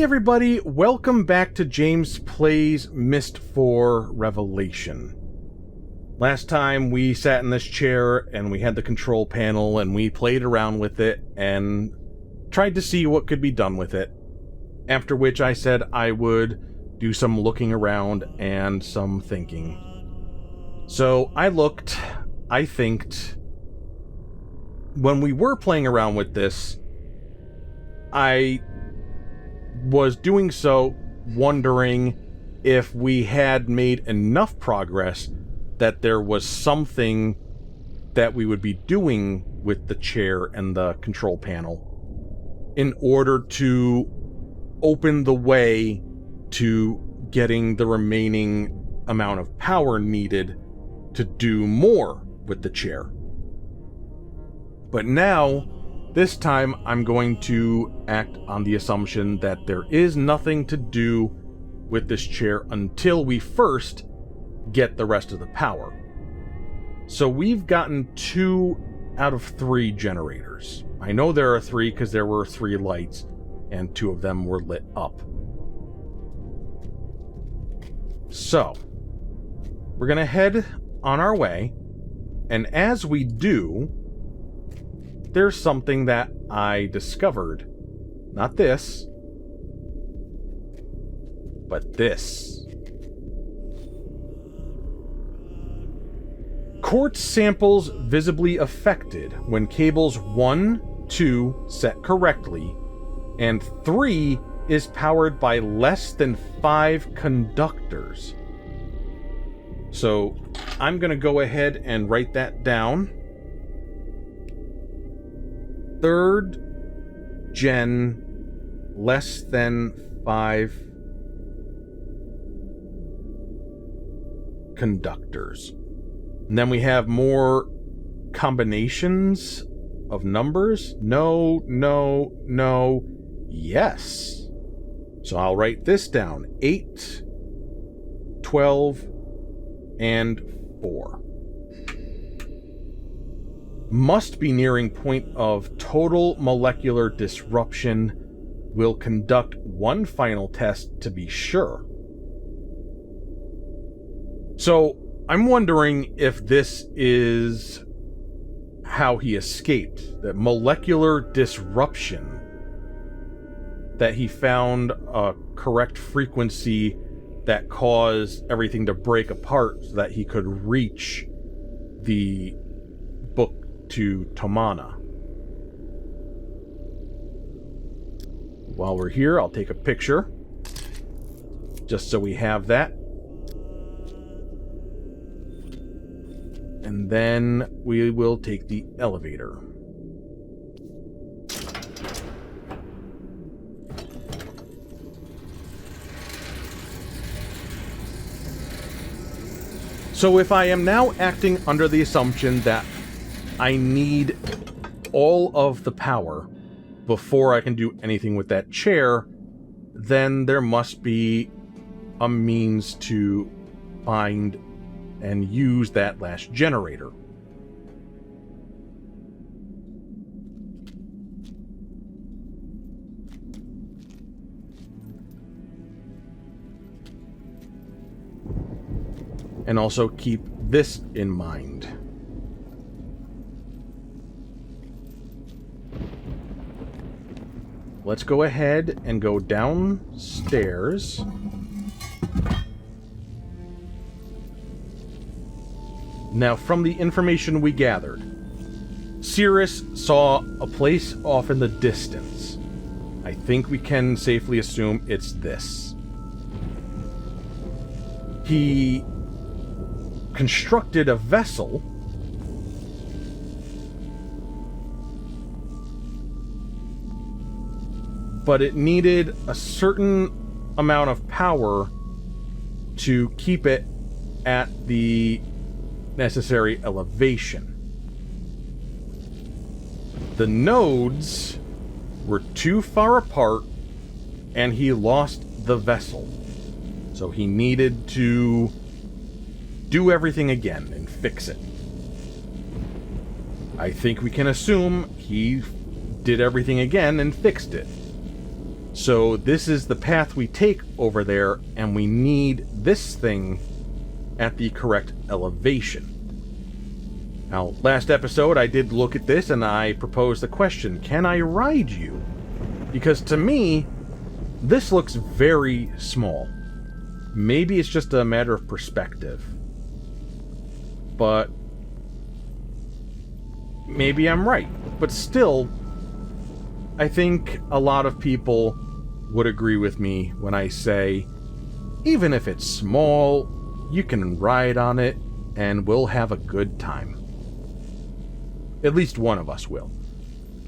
everybody, welcome back to James Plays Myst 4 Revelation. Last time we sat in this chair and we had the control panel and we played around with it and tried to see what could be done with it. After which I said I would do some looking around and some thinking. So I looked, I thinked. When we were playing around with this, I was doing so wondering if we had made enough progress that there was something that we would be doing with the chair and the control panel in order to open the way to getting the remaining amount of power needed to do more with the chair. But now, this time, I'm going to act on the assumption that there is nothing to do with this chair until we first get the rest of the power. So we've gotten 2 out of 3 generators. I know there are 3 because there were 3 lights, and 2 of them were lit up. So, we're going to head on our way, and as we do, there's something that I discovered. Not this, but this. Quartz samples visibly affected when cables 1, 2 set correctly, and 3 is powered by less than 5 conductors. So I'm going to go ahead and write that down. 3rd gen, less than 5 conductors. And then we have more combinations of numbers. No, no, no, yes. So I'll write this down. 8, 12, and 4. Must be nearing point of total molecular disruption. Will conduct one final test to be sure. So, I'm wondering if this is how he escaped. That molecular disruption. That he found a correct frequency that caused everything to break apart so that he could reach the book to Tomana. While we're here, I'll take a picture, just so we have that. And then we will take the elevator. So if I am now acting under the assumption that I need all of the power before I can do anything with that chair, then there must be a means to find and use that last generator. And also keep this in mind. Let's go ahead and go downstairs. Now, from the information we gathered, Cirrus saw a place off in the distance. I think we can safely assume it's this. He constructed a vessel but it needed a certain amount of power to keep it at the necessary elevation. The nodes were too far apart, and he lost the vessel. So he needed to do everything again and fix it. I think we can assume he did everything again and fixed it. So this is the path we take over there, and we need this thing at the correct elevation. Now, last episode I did look at this and I proposed the question, can I ride you? Because to me, this looks very small. Maybe it's just a matter of perspective. But maybe I'm right. But still, I think a lot of people would agree with me when I say, even if it's small, you can ride on it and we'll have a good time. At least one of us will.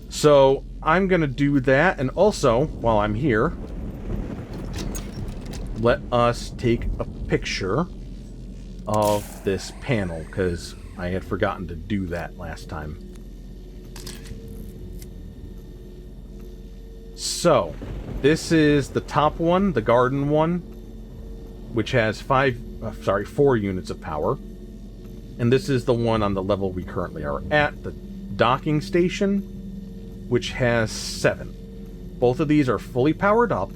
So I'm going to do that, and also, while I'm here, let us take a picture of this panel, because I had forgotten to do that last time. So, this is the top one, the garden one, which has 4 units of power. And this is the one on the level we currently are at, the docking station, which has 7. Both of these are fully powered up.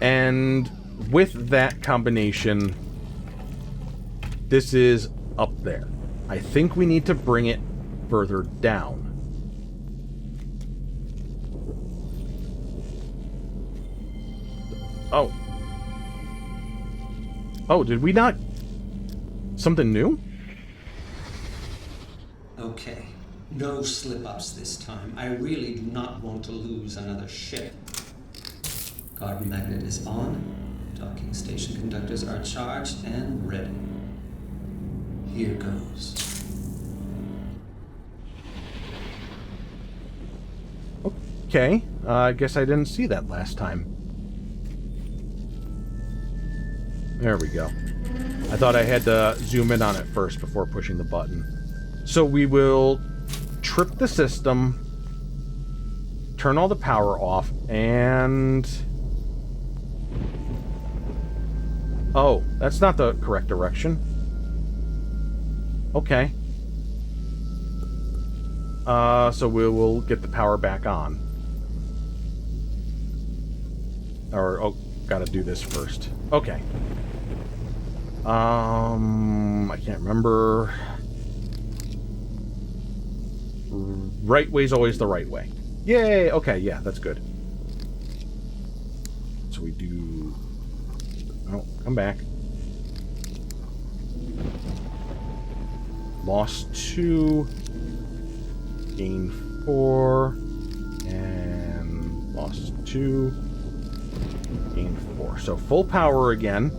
And with that combination, this is up there. I think we need to bring it further down. Oh. Oh, did we not... Something new? Okay. No slip-ups this time. I really do not want to lose another ship. Garden magnet is on. Docking station conductors are charged and ready. Here goes. Okay. I guess I didn't see that last time. There we go. I thought I had to zoom in on it first before pushing the button. So we will trip the system, turn all the power off, and... Oh, that's not the correct direction. Okay. So we will get the power back on. Or, oh, gotta do this first. Okay. I can't remember. Right way's always the right way. Yay! Okay, yeah, that's good. So we do... Oh, come back. Lost 2. Gain 4. And lost 2. Gain 4. So full power again.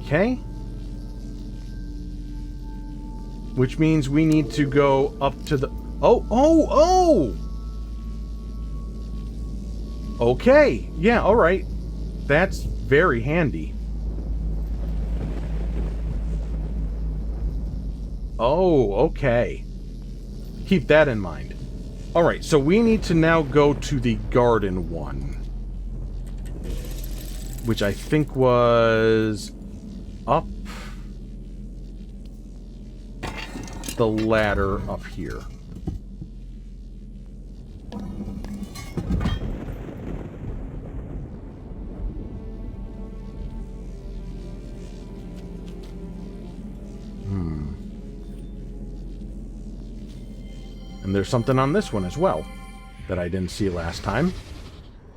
Okay. Which means we need to go up to the... Oh! Okay. Yeah, alright. That's very handy. Oh, okay. Keep that in mind. Alright, so we need to now go to the garden one. Which I think was... up the ladder up here. And there's something on this one as well that I didn't see last time.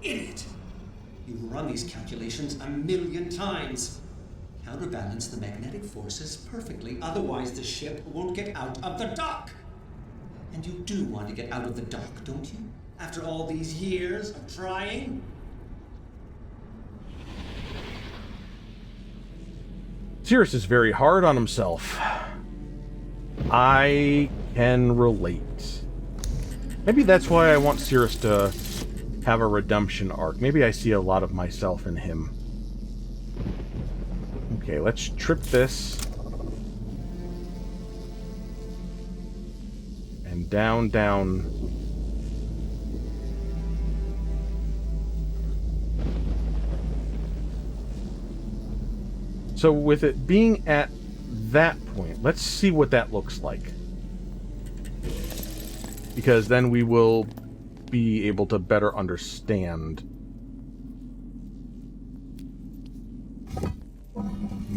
Idiot! You run these calculations 1,000,000 times. Counterbalance the magnetic forces perfectly, otherwise the ship won't get out of the dock. And you do want to get out of the dock, don't you? After all these years of trying? Sirius is very hard on himself. I can relate. Maybe that's why I want Sirius to have a redemption arc. Maybe I see a lot of myself in him. Okay, let's trip this. And down, down. So with it being at that point, let's see what that looks like. because then we will be able to better understand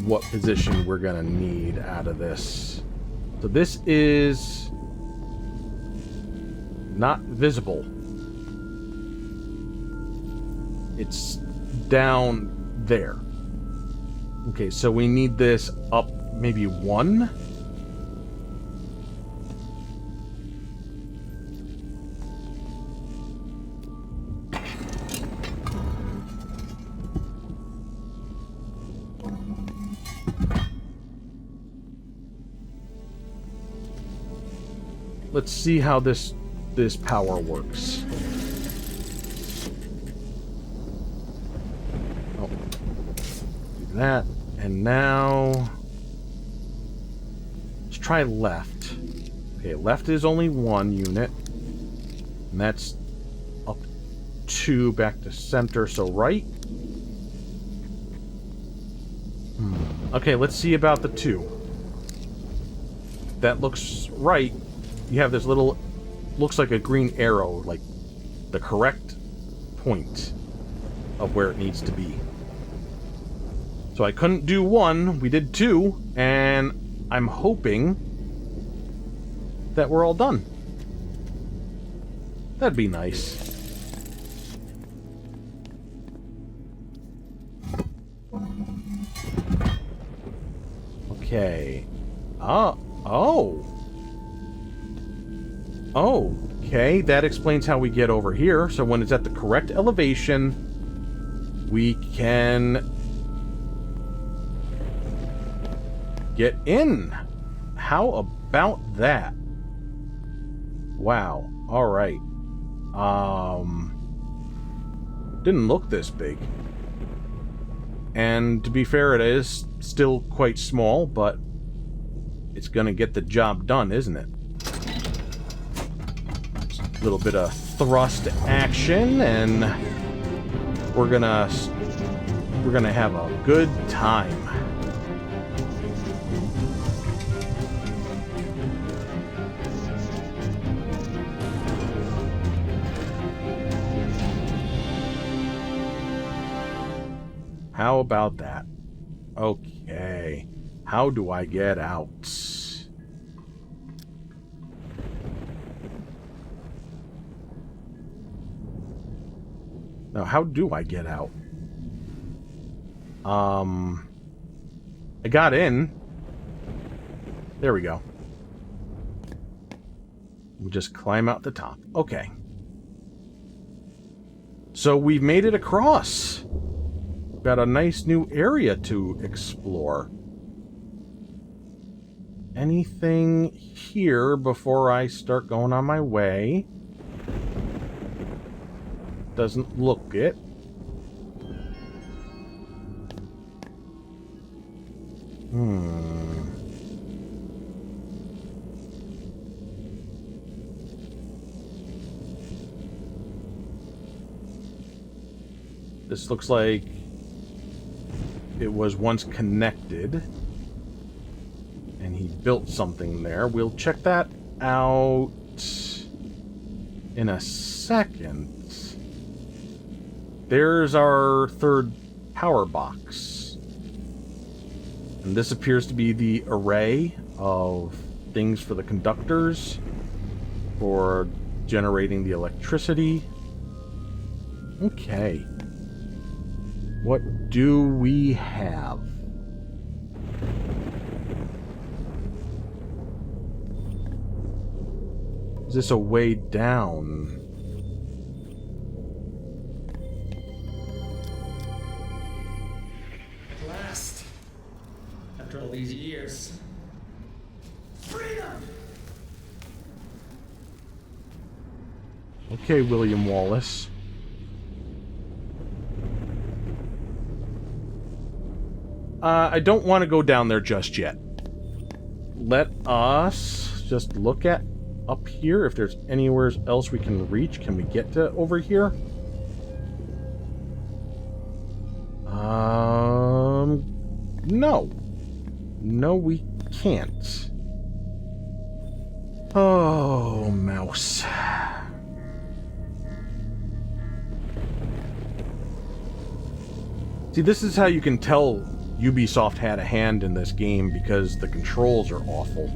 what position we're gonna need out of this. So this is not visible. It's down there. Okay, so we need this up maybe 1. Let's see how this power works. Oh, do that, and now let's try left. Okay, left is only 1 unit, and that's up 2 back to center. So right. Okay, let's see about the 2. That looks right. You have this little, looks like a green arrow, like the correct point of where it needs to be. So I couldn't do 1, we did 2, and I'm hoping that we're all done. That'd be nice. Okay. Okay, that explains how we get over here. So when it's at the correct elevation, we can get in. How about that? Wow. All right. Didn't look this big. And to be fair, it is still quite small, but it's gonna get the job done, isn't it? A little bit of thrust action, and we're gonna have a good time. How about that? Okay. How do I get out? Now, how do I get out? I got in. There we go. We just climb out the top. Okay. So we've made it across. Got a nice new area to explore. Anything here before I start going on my way? Doesn't look it. This looks like it was once connected, and he built something there. We'll check that out in a second. There's our third power box. And this appears to be the array of things for the conductors for generating the electricity. Okay. What do we have? Is this a way down? At last, after all these years. Freedom! Okay, William Wallace. I don't want to go down there just yet. Let us just look at up here if there's anywhere else we can reach. Can we get to over here? No. No, we can't. Oh, mouse. See, this is how you can tell Ubisoft had a hand in this game, because the controls are awful.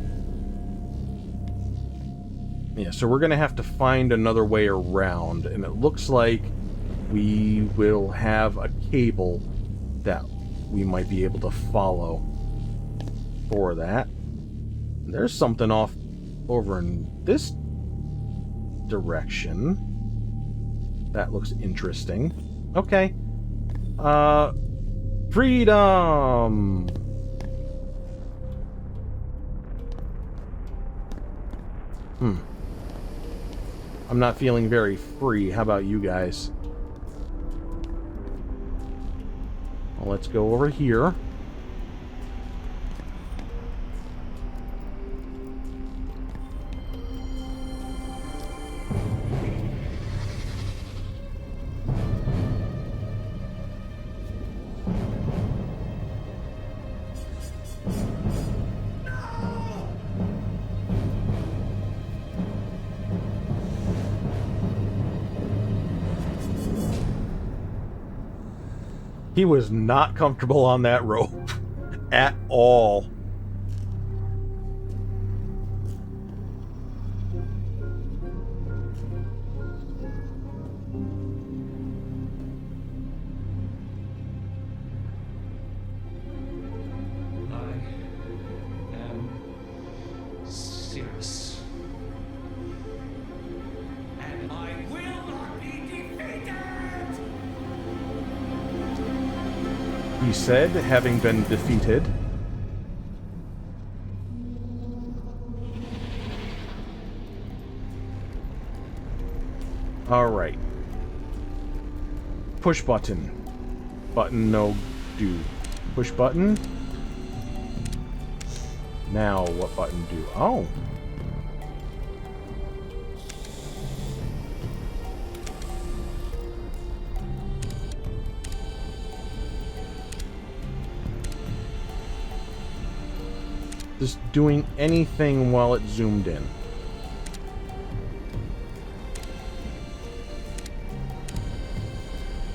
Yeah, so we're going to have to find another way around, and it looks like we will have a cable that we might be able to follow for that. There's something off over in this direction. That looks interesting. Okay. Freedom! I'm not feeling very free. How about you guys? Well, let's go over here. He was not comfortable on that rope at all. I am serious. And I will not be defeated! He said, having been defeated. Alright. Push button. Button no do. Push button. Now what button do? Oh. Just doing anything while it zoomed in.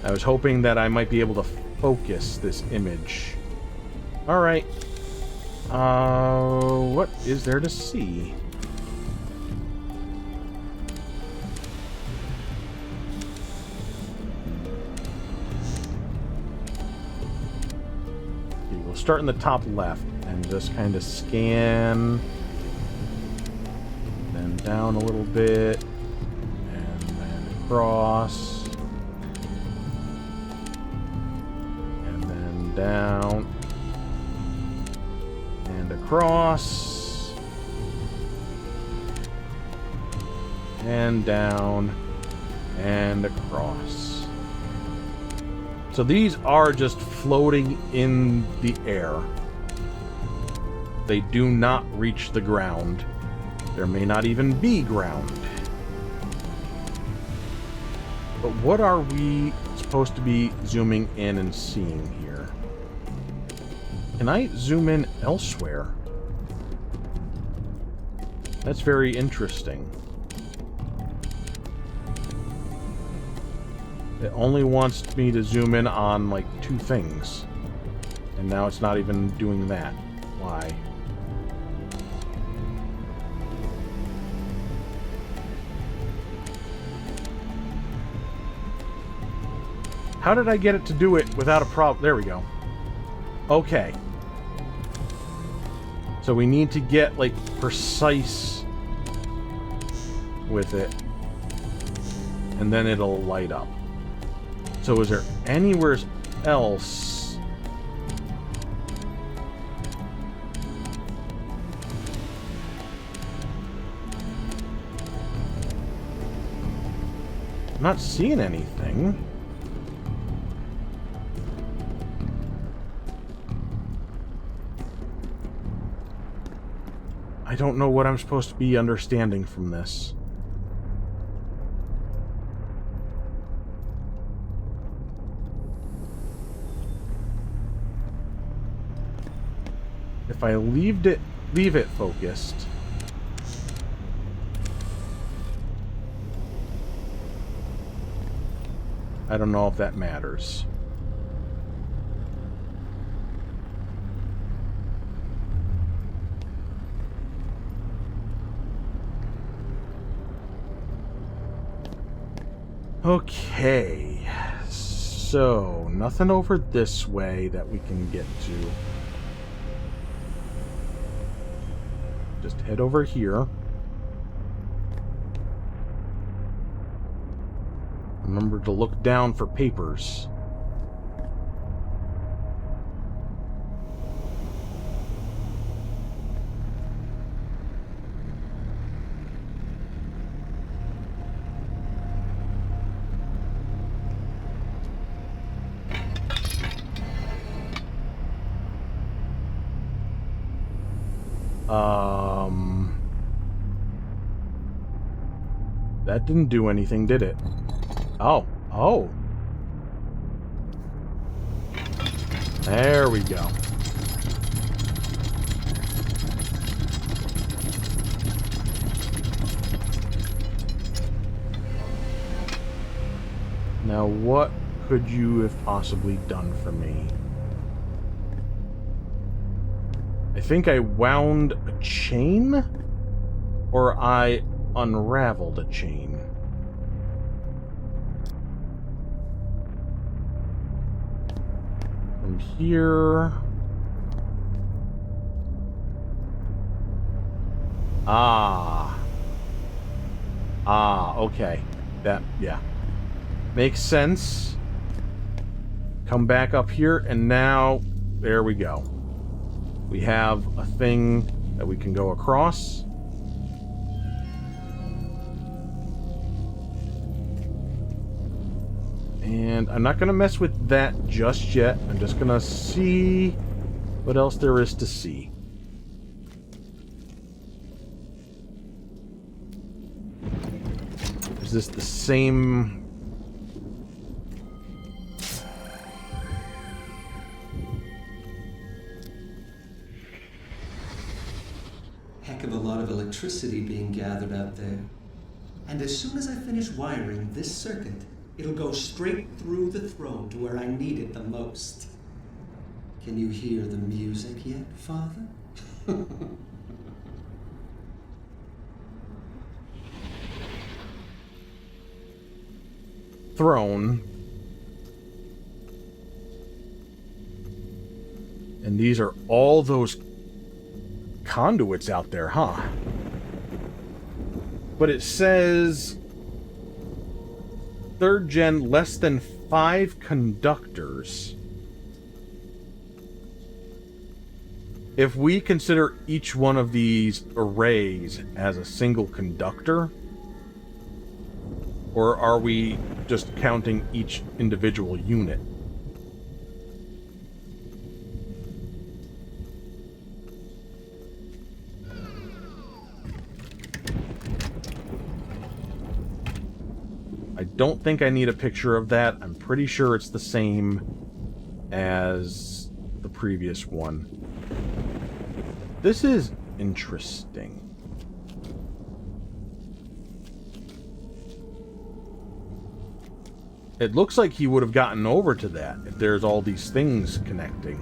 I was hoping that I might be able to focus this image. Alright. What is there to see? Okay, we'll start in the top left. And just kind of scan, then down a little bit, and then across, and then down, and across, and down, and across. So these are just floating in the air. They do not reach the ground. There may not even be ground. But what are we supposed to be zooming in and seeing here? Can I zoom in elsewhere? That's very interesting. It only wants me to zoom in on, like, 2 things. And now it's not even doing that. Why? How did I get it to do it without a problem? There we go. Okay. So we need to get, like, precise with it. And then it'll light up. So is there anywhere else? I'm not seeing anything. I don't know what I'm supposed to be understanding from this. If I leave it focused, I don't know if that matters. Okay, so nothing over this way that we can get to. Just head over here. Remember to look down for papers. That didn't do anything, did it? Oh. There we go. Now, what could you have possibly done for me? I think I wound a chain? Or I unraveled a chain. From here... okay. Yeah. Makes sense. Come back up here, and now, there we go. We have a thing that we can go across. And I'm not going to mess with that just yet. I'm just going to see what else there is to see. Is this the same... Heck of a lot of electricity being gathered out there. And as soon as I finish wiring this circuit, it'll go straight through the throne to where I need it the most. Can you hear the music yet, Father? Throne. And these are all those conduits out there, huh? But it says... 3rd gen, less than 5 conductors. If we consider each one of these arrays as a single conductor, or are we just counting each individual unit? I don't think I need a picture of that. I'm pretty sure it's the same as the previous one. This is interesting. It looks like he would have gotten over to that if there's all these things connecting.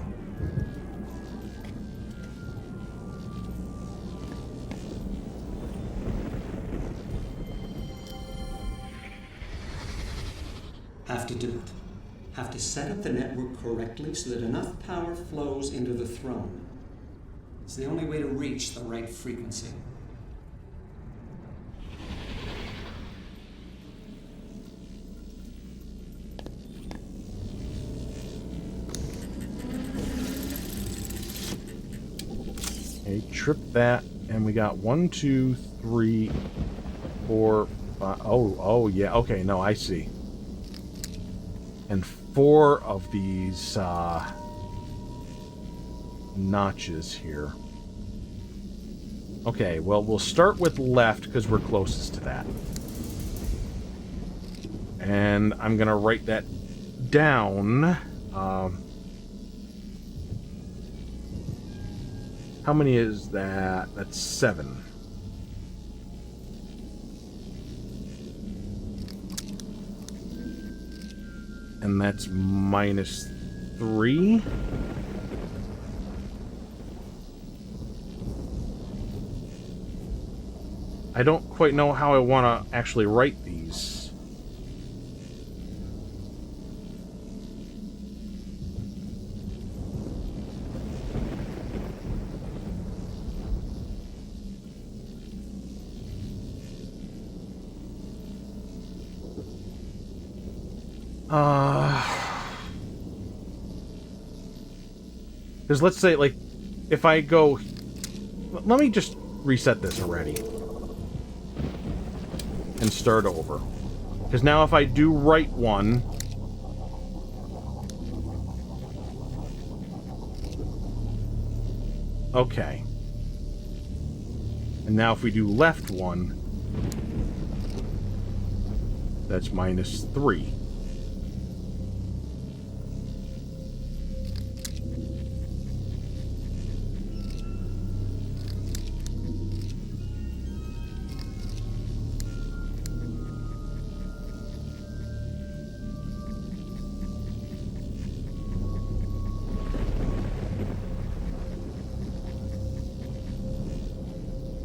Have to do it. Have to set up the network correctly so that enough power flows into the throne. It's the only way to reach the right frequency. Okay, trip that, and we got 1, 2, 3, 4, 5. Oh, yeah. Okay, no, I see. And 4 of these notches here. Okay, well, we'll start with left because we're closest to that. And I'm going to write that down. How many is that? That's 7. And that's -3. I don't quite know how I want to actually write these. Because let's say, like, if I go... Let me just reset this already. And start over. Because now if I do write one... Okay. And now if we do left one... That's -3.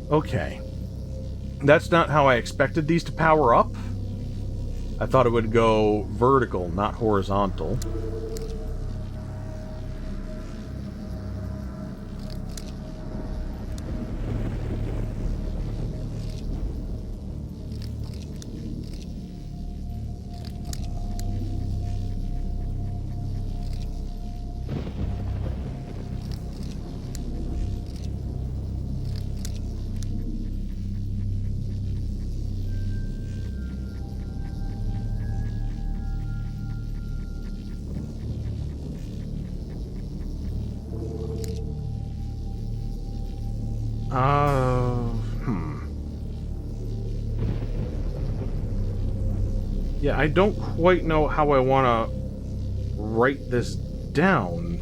Okay. That's not how I expected these to power up. I thought it would go vertical, not horizontal. Yeah, I don't quite know how I want to write this down.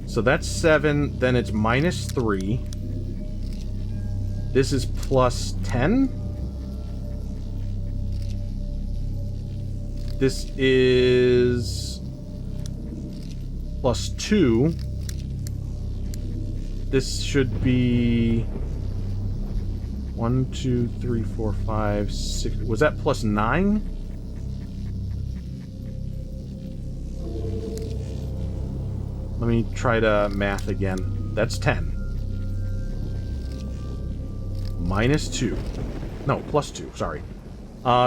So that's 7, then it's -3. This is +10. This is +2. This should be 1, 2, 3, 4, 5, 6. Was that +9? Let me try to math again. That's 10. -2. No, +2, sorry.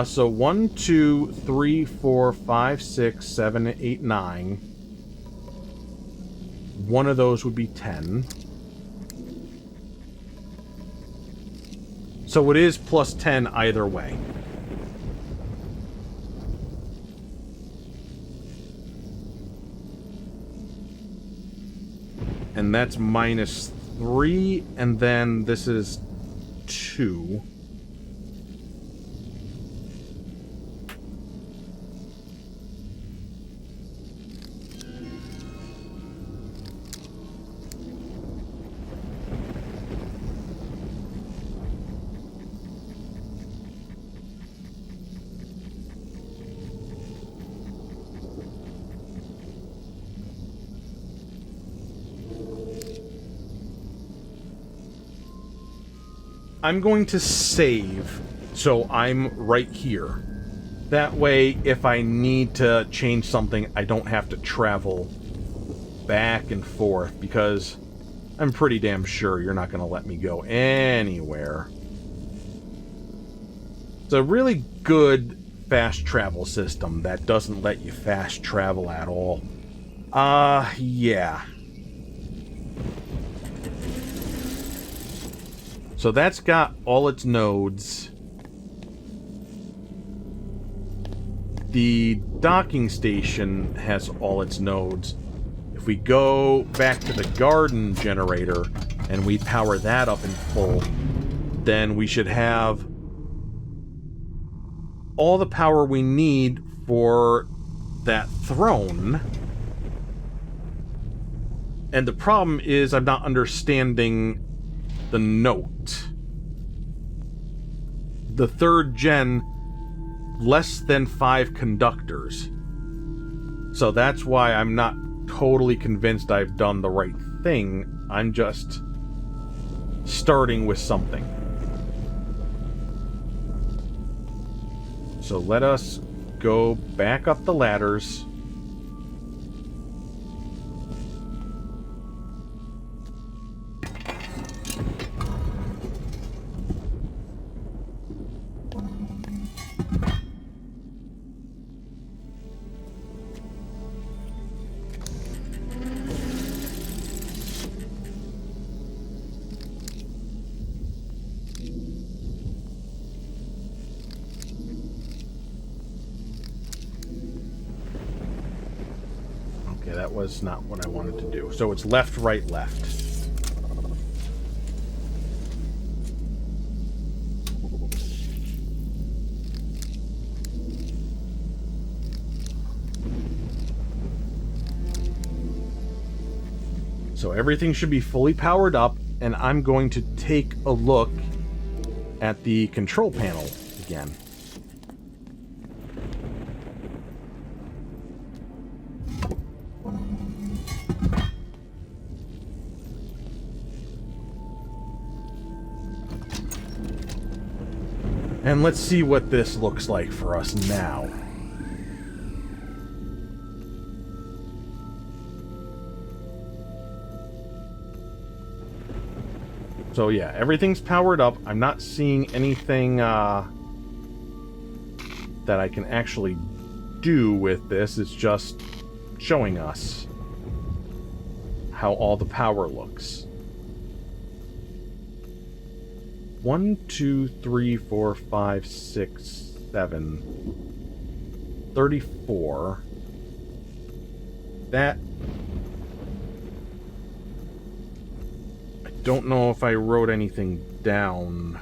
So 1, 2, 3, 4, 5, 6, 7, 8, 9. One of those would be 10. So it is +10 either way. And that's -3, and then this is 2. I'm going to save, so I'm right here. That way, if I need to change something, I don't have to travel back and forth, because I'm pretty damn sure you're not going to let me go anywhere. It's a really good fast travel system that doesn't let you fast travel at all. Yeah. So that's got all its nodes. The docking station has all its nodes. If we go back to the garden generator and we power that up in full, then we should have all the power we need for that throne. And the problem is I'm not understanding the note. The 3rd gen, less than 5 conductors. So that's why I'm not totally convinced I've done the right thing. I'm just starting with something. So let us go back up the ladders. That was not what I wanted to do. So it's left, right, left. So everything should be fully powered up, and I'm going to take a look at the control panel again. And let's see what this looks like for us now. So yeah, everything's powered up. I'm not seeing anything that I can actually do with this. It's just showing us how all the power looks. 1, 2, 3, 4, 5, 6, 7, 34. That... I don't know if I wrote anything down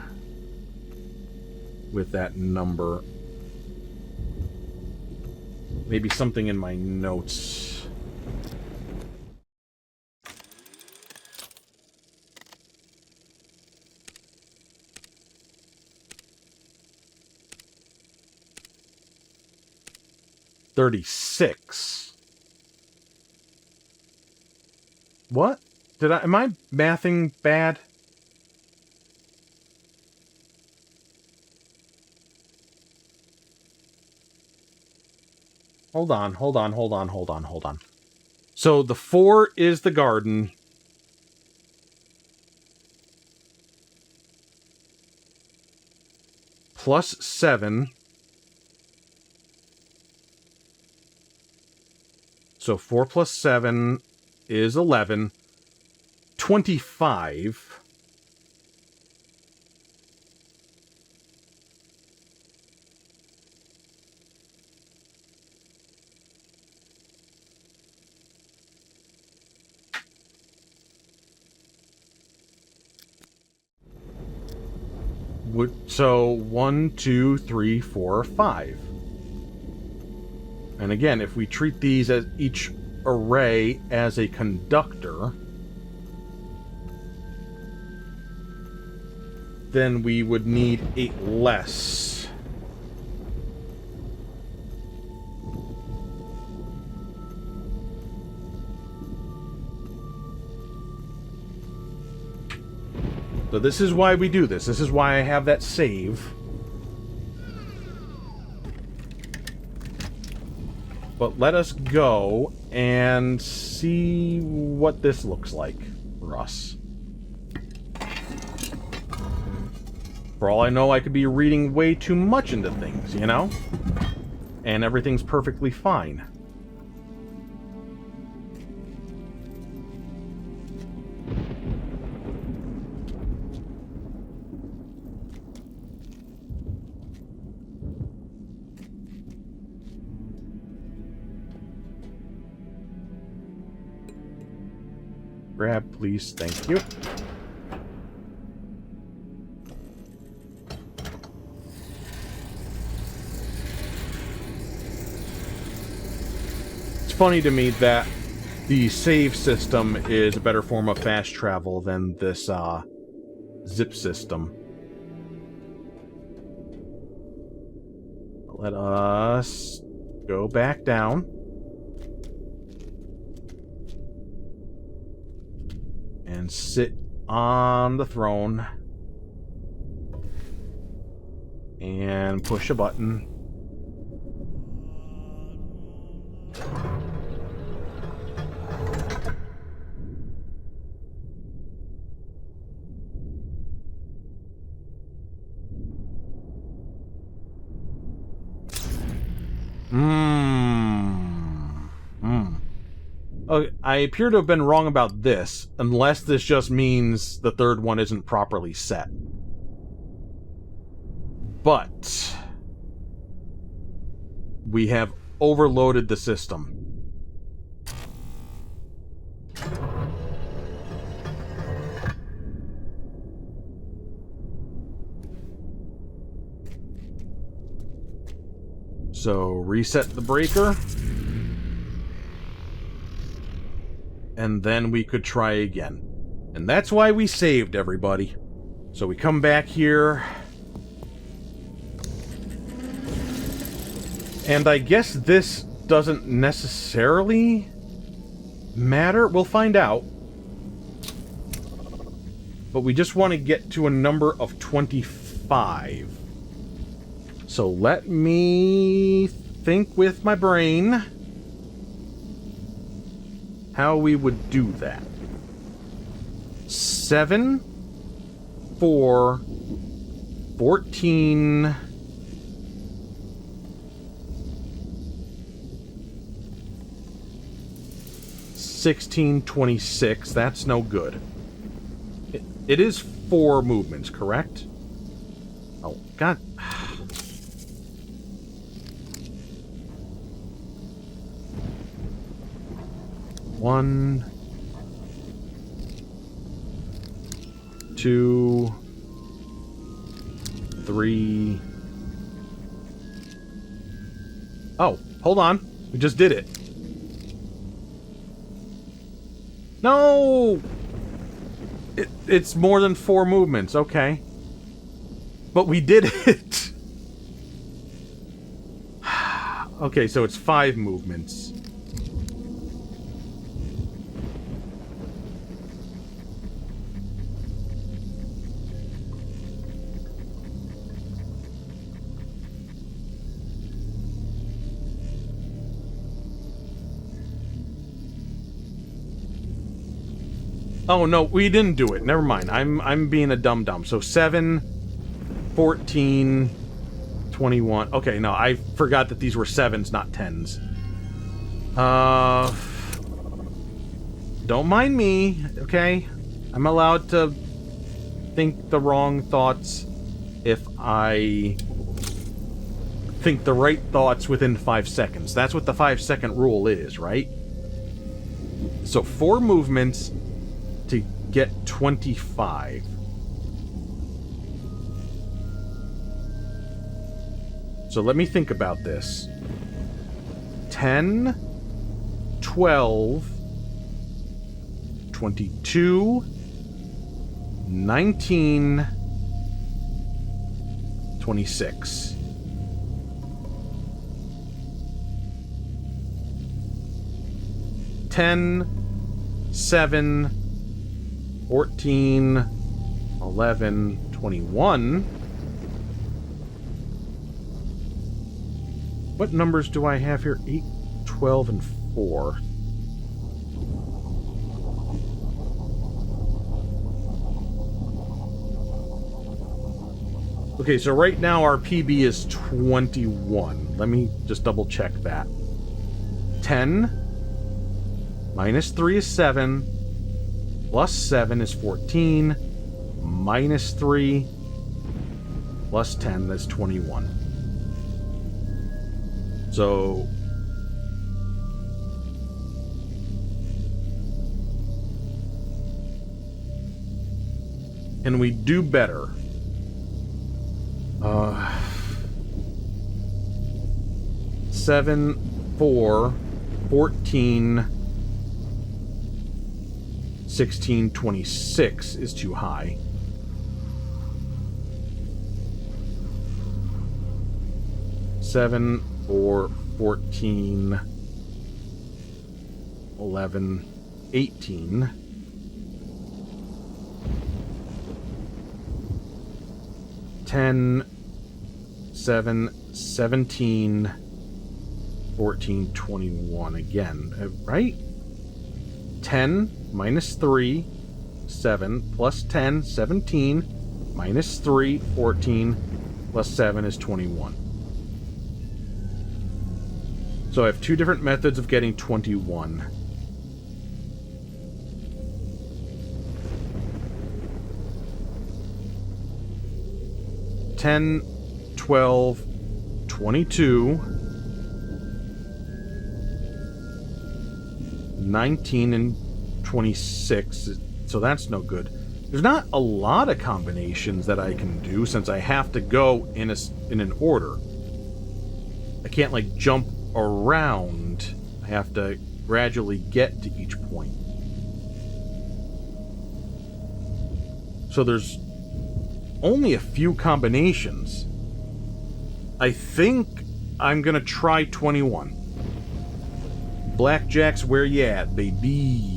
with that number. Maybe something in my notes. $36. What? Am I mathing bad? Hold on. So the 4 is the garden. Plus 7. So 4 plus 7 is 11. 25. So 1, 2, 3, 4, 5. And again, if we treat these as each array as a conductor, then we would need 8 less. So this is why we do this. This is why I have that save. But let us go and see what this looks like for us. For all I know, I could be reading way too much into things, you know? And everything's perfectly fine. Grab, please. Thank you. It's funny to me that the save system is a better form of fast travel than this zip system. Let us go back down. And sit on the throne. And push a button. Okay, I appear to have been wrong about this, unless this just means the third one isn't properly set. But we have overloaded the system. So reset the breaker. And then we could try again. And that's why we saved, everybody. So we come back here. And I guess this doesn't necessarily matter. We'll find out. But we just want to get to a number of 25. So let me think with my brain how we would do that. 7, 4, 14... 16, 26. That's no good. It is 4 movements, correct? Oh, God. 1, 2, 3. Oh, hold on. We just did it. No! It's more than 4 movements. Okay. But we did it. Okay, so it's 5 movements. Oh, no, we didn't do it. Never mind. I'm being a dum-dum. So 7, 14, 21. Okay, no, I forgot that these were 7s, not 10s. Don't mind me, okay? I'm allowed to think the wrong thoughts if I think the right thoughts within 5 seconds. That's what the 5-second rule is, right? So 4 movements to get 25. So let me think about this. 10, 12, 22, 19, 26. Ten, 7, 14, 11, 21. What numbers do I have here? 8, 12, and 4. Okay, so right now our PB is 21. Let me just double check that. 10 minus 3 is 7. Plus 7 is 14. Minus 3 plus 10 is 21. So can we do better? 7, 4, 14, 1626 is too high. Seven, 4, 14, 11, 18. 10, 7, 17, 14, 21 again, right? 10 minus 3, 7, plus 10, 17, minus 3, 14, plus 7 is 21. So I have two different methods of getting 21. $10, 12, 22, 19, and 26. So that's no good. There's not a lot of combinations that I can do since I have to go in an order. I can't like jump around. I have to gradually get to each point. So there's only a few combinations. I think I'm gonna try 21. Blackjack's where you at, baby?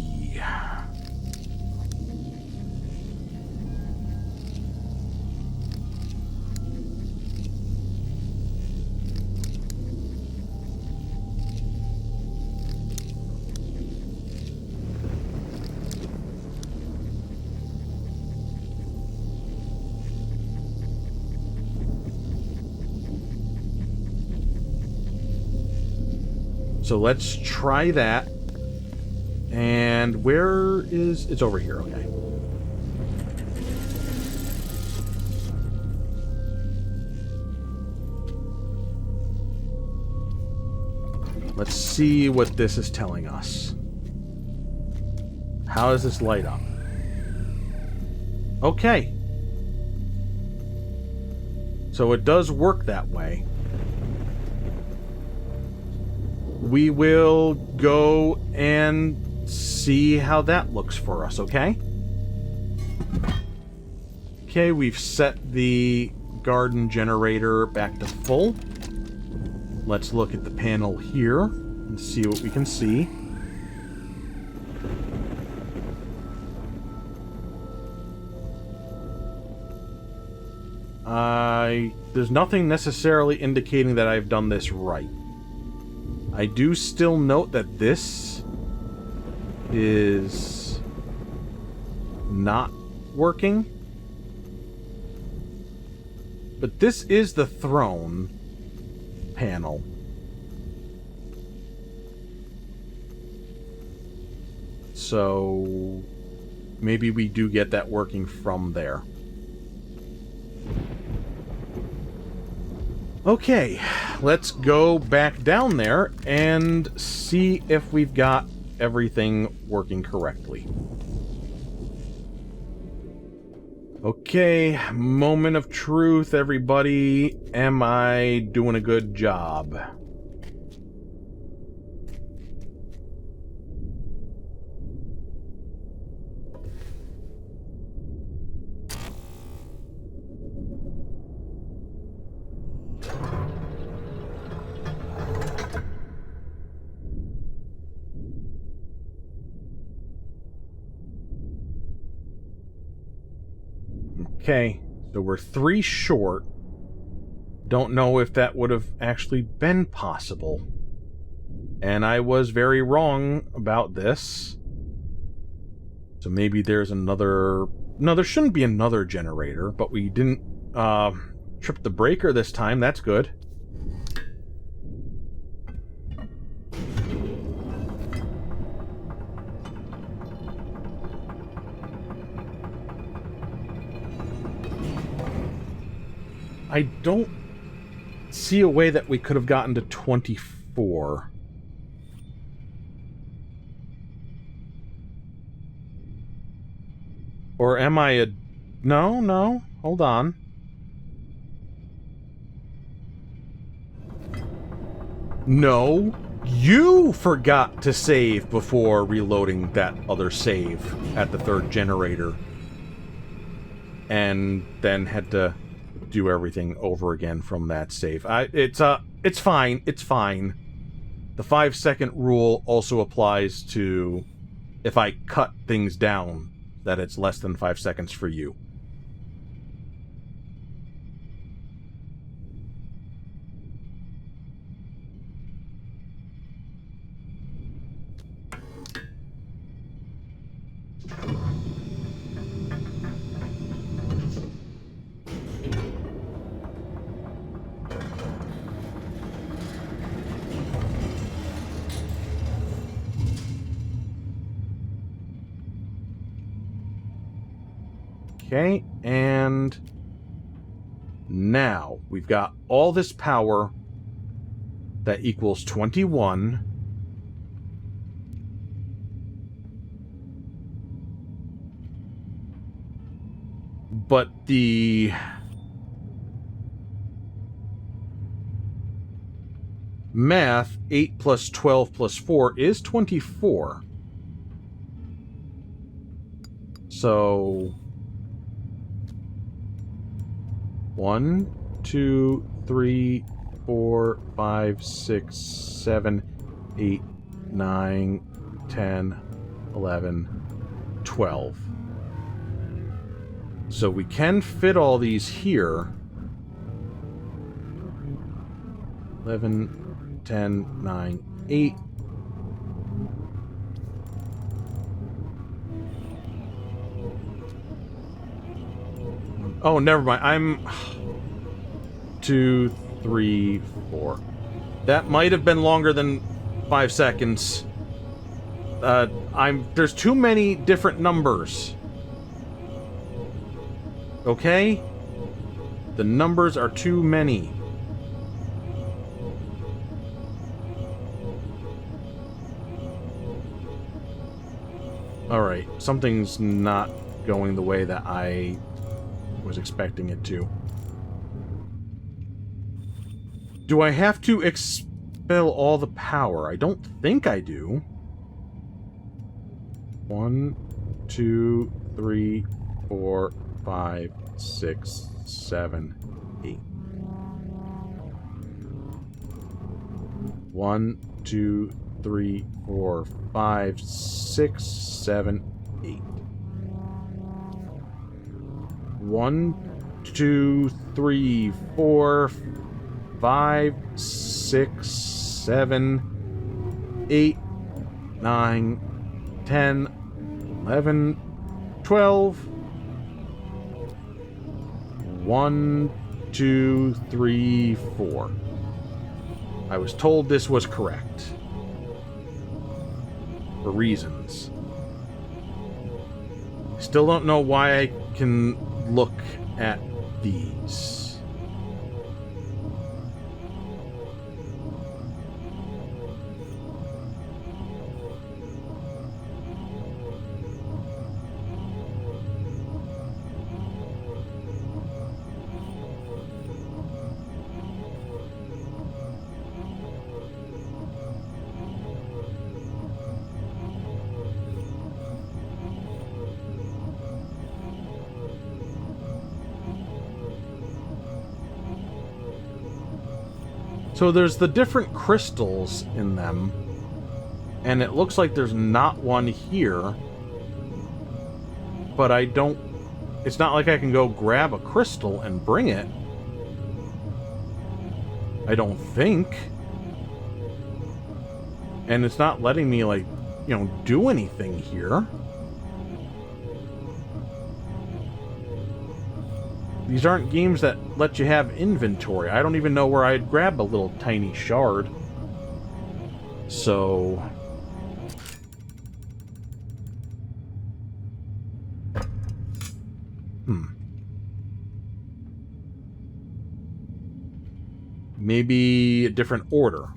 So let's try that. And where is... It's over here, okay. Let's see what this is telling us. How does this light up? Okay. So it does work that way. We will go and see how that looks for us, okay? Okay, we've set the garden generator back to full. Let's look at the panel here and see what we can see. There's nothing necessarily indicating that I've done this right. I do still note that this is not working. But this is the throne panel. So maybe we do get that working from there. Okay, let's go back down there and see if we've got everything working correctly. Okay, moment of truth, everybody. Am I doing a good job? Okay, so we're 3 short. Don't know if that would have actually been possible. And I was very wrong about this. So maybe there's another... No, there shouldn't be another generator, but we didn't trip the breaker this time. That's good. I don't see a way that we could have gotten to 24. Or am I a... No, hold on. No, You forgot to save before reloading that other save at the third generator. And then had to do everything over again from that save. It's fine. It's fine. The 5-second rule also applies to if I cut things down, that it's less than 5 seconds for you. Okay, and now we've got all this power that equals 21. But the math, 8 plus 12 plus 4 is 24. So 1, 2, 3, 4, 5, 6, 7, 8, 9, 10, 11, 12. So we can fit all these here. 11, 10, 9, 8. Oh, never mind. I'm 2, 3, 4. That might have been longer than 5 seconds. There's too many different numbers. Okay? The numbers are too many. Alright, something's not going the way that I was expecting it to. Do I have to expel all the power? I don't think I do. 1, 2, 3, 4, 5, 6, 7, 8. 1, 2, 3, 4, 5, 6, 7, 8. 1, 2, 3, 4, 5, 6, 7, 8, 9, 10, 11, 12. 1, 2, 3, 4. I was told this was correct. For reasons. Still don't know why I can look at these. So there's the different crystals in them, and it looks like there's not one here, but I don't... It's not like I can go grab a crystal and bring it. I don't think. And it's not letting me, like, you know, do anything here. These aren't games that let you have inventory. I don't even know where I'd grab a little tiny shard. So... Maybe a different order.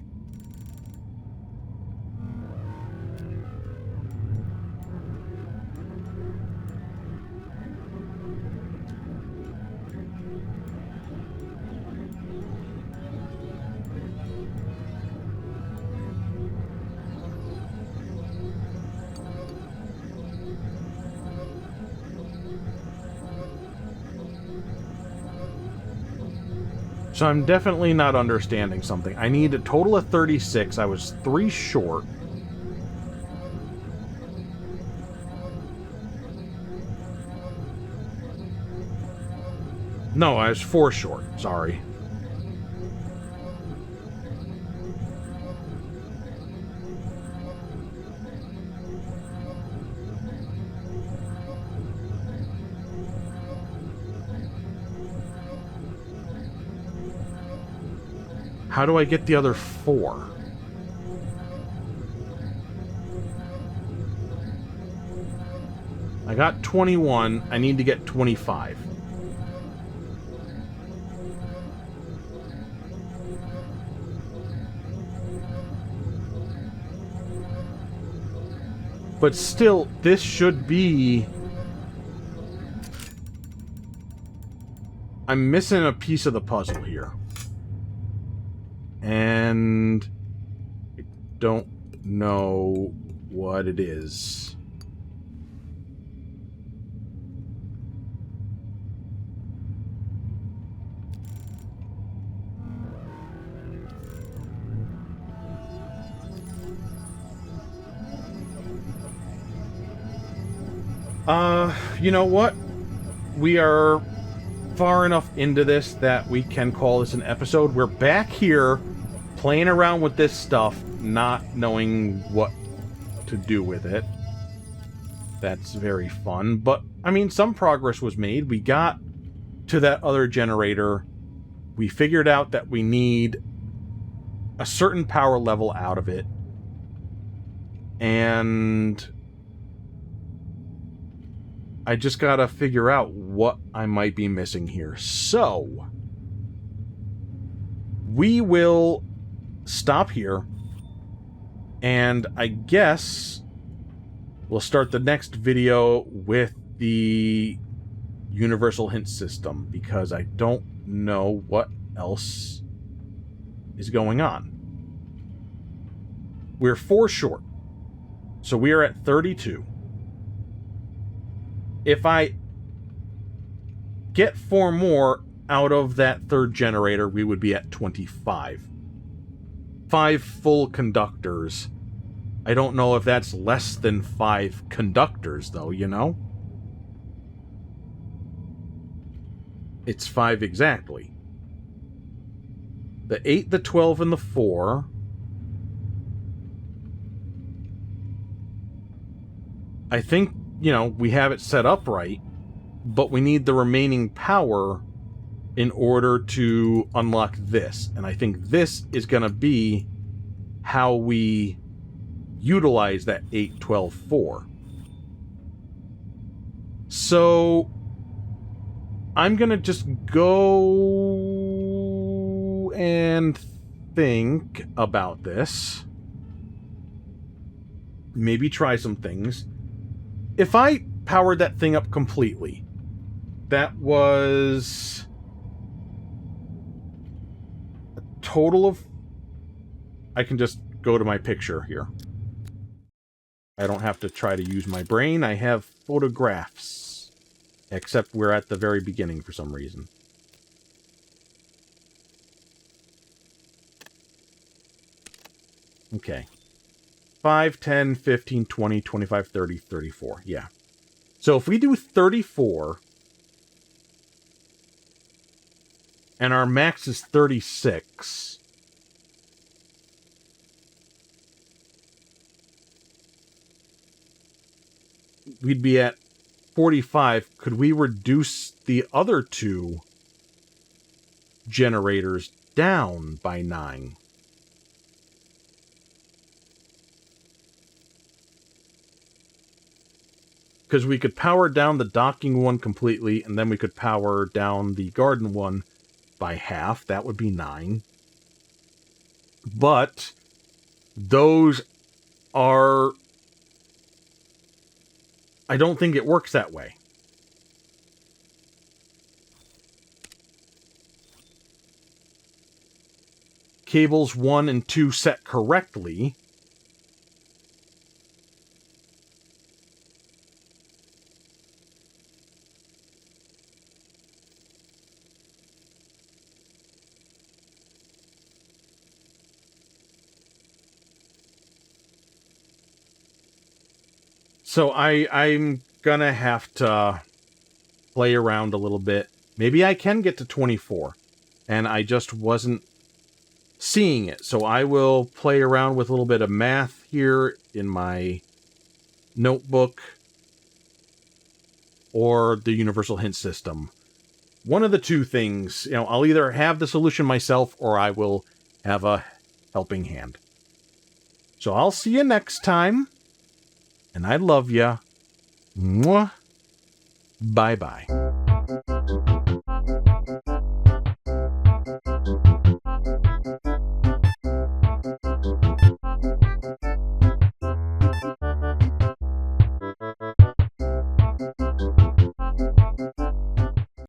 So I'm definitely not understanding something. I need a total of 36. I was 3 short. No, I was 4 short. Sorry. How do I get the other 4? I got 21. I need to get 25. But still, this should be... I'm missing a piece of the puzzle here. And... I don't know what it is. You know what? We are far enough into this that we can call this an episode. We're back here playing around with this stuff, not knowing what to do with it. That's very fun. But, I mean, some progress was made. We got to that other generator. We figured out that we need a certain power level out of it. And I just gotta figure out what I might be missing here. So, we will stop here, and I guess we'll start the next video with the universal hint system, because I don't know what else is going on. We're 4 short, so we are at 32. If I get 4 more out of that third generator, we would be at 25. 5 full conductors. I don't know if that's less than 5 conductors, though, you know? It's 5 exactly. The 8, the 12, and the 4. I think, you know, we have it set up right, but we need the remaining power in order to unlock this. And I think this is going to be how we utilize that 8, 12, 4. So I'm going to just go and think about this. Maybe try some things. If I powered that thing up completely, that was a total of... I can just go to my picture here. I don't have to try to use my brain. I have photographs. Except we're at the very beginning for some reason. Okay. 5, 10, 15, 20, 25, 30, 34. Yeah. So if we do 34, and our max is 36, we'd be at 45. Could we reduce the other 2 generators down by 9? Because we could power down the docking one completely, and then we could power down the garden one by half. That would be 9. But those are... I don't think it works that way. Cables 1 and 2 set correctly. So I'm gonna have to play around a little bit. Maybe I can get to 24, and I just wasn't seeing it. So I will play around with a little bit of math here in my notebook or the universal hint system. One of the two things, I'll either have the solution myself or I will have a helping hand. So I'll see you next time, and I love ya. Mwah. Bye-bye.